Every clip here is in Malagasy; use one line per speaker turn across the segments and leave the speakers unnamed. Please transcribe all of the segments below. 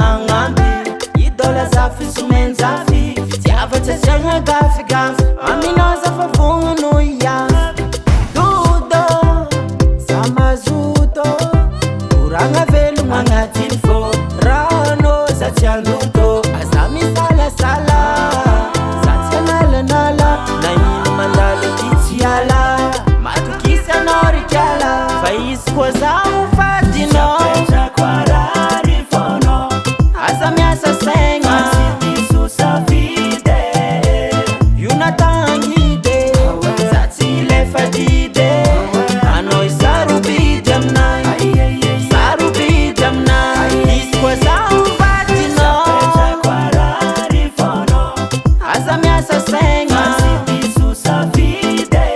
magnampy idola zafy somenzafy fitiavatsy asiagna gafigafy aminoza fa vongono iafy dodo za mazoto koragna velogno agnatiny fô rano za tsy andoto aza misalasala za tsy analanala na ino mandalo ty tsy ala matokisy anao rikiala fa izy koa zaho fadinao aza miasa saigna diso safidy io natangidy za tsy lefa didy anao isarobidy aminay sarobidy aminay izy koa zaho fadinao aza miasa saigna diso safidy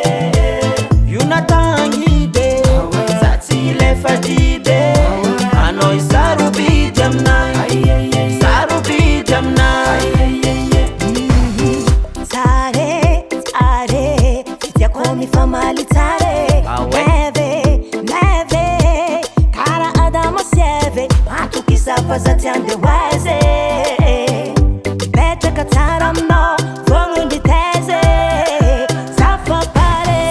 io natangidy za tsy lefa didy anao isarobidy aminay
Tare, tare, fitiako mifamaly tare Neve, neve, kara adamo sieve Matokisa fa za ty andehoaizy Petraka tsara aminao, vogno nditeze Zafapare,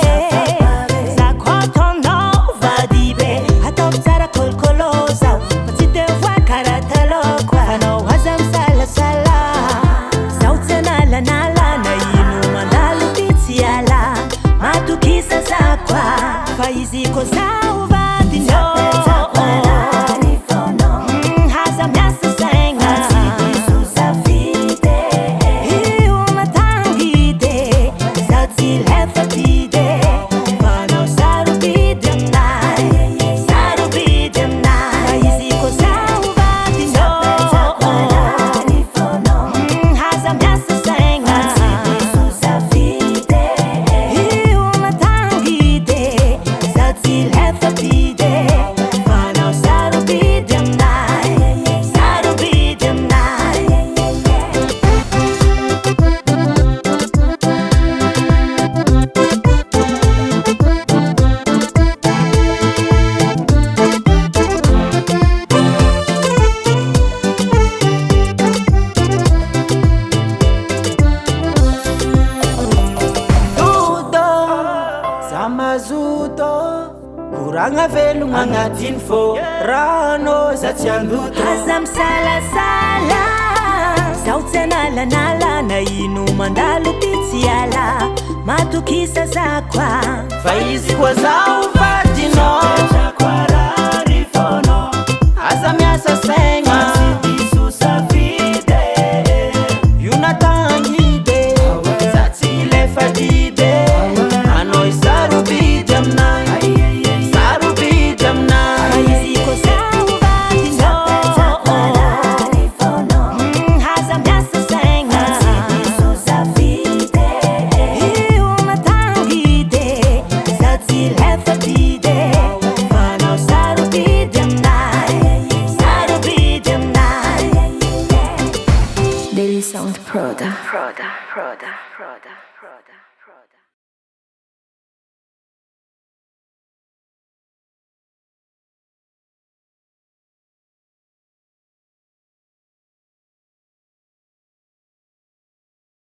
za kotonao vadibe Ataovy tsara kolokolo zao Fa tsy devoa kara taloko Fanao aza misalasala Zaho tsy analanala na ino mandalo ty tsy ala Matokisa za koa fa izy koa zaho vadinao Haza miasa saigna io natangidy za tsy lefa didy Fanao sarobidy aminay sarobidy aminay fa izy koa zaho vadinao Haza miasa saigna io natangidy za tsy lefa didy Fanao sarobidy aminay sarobidy aminay
dodo za mazoto koragna velogno agnatiny fô rano za tsy andoto
Aza misalasala Zaho tsy analanala na ino mandalo ty tsy ala Matokisa za koa
fa izy koa zaho fadinao aza miasa saigna io natangidy za tsy lefa didy anao isarobidy aminay sarobidy aminay
izy koa zaho vadinao Haza miasa saigna io natangidy za tsy lefa didy Fanao sarobidy aminay sarobidy aminay Daily Sound Proda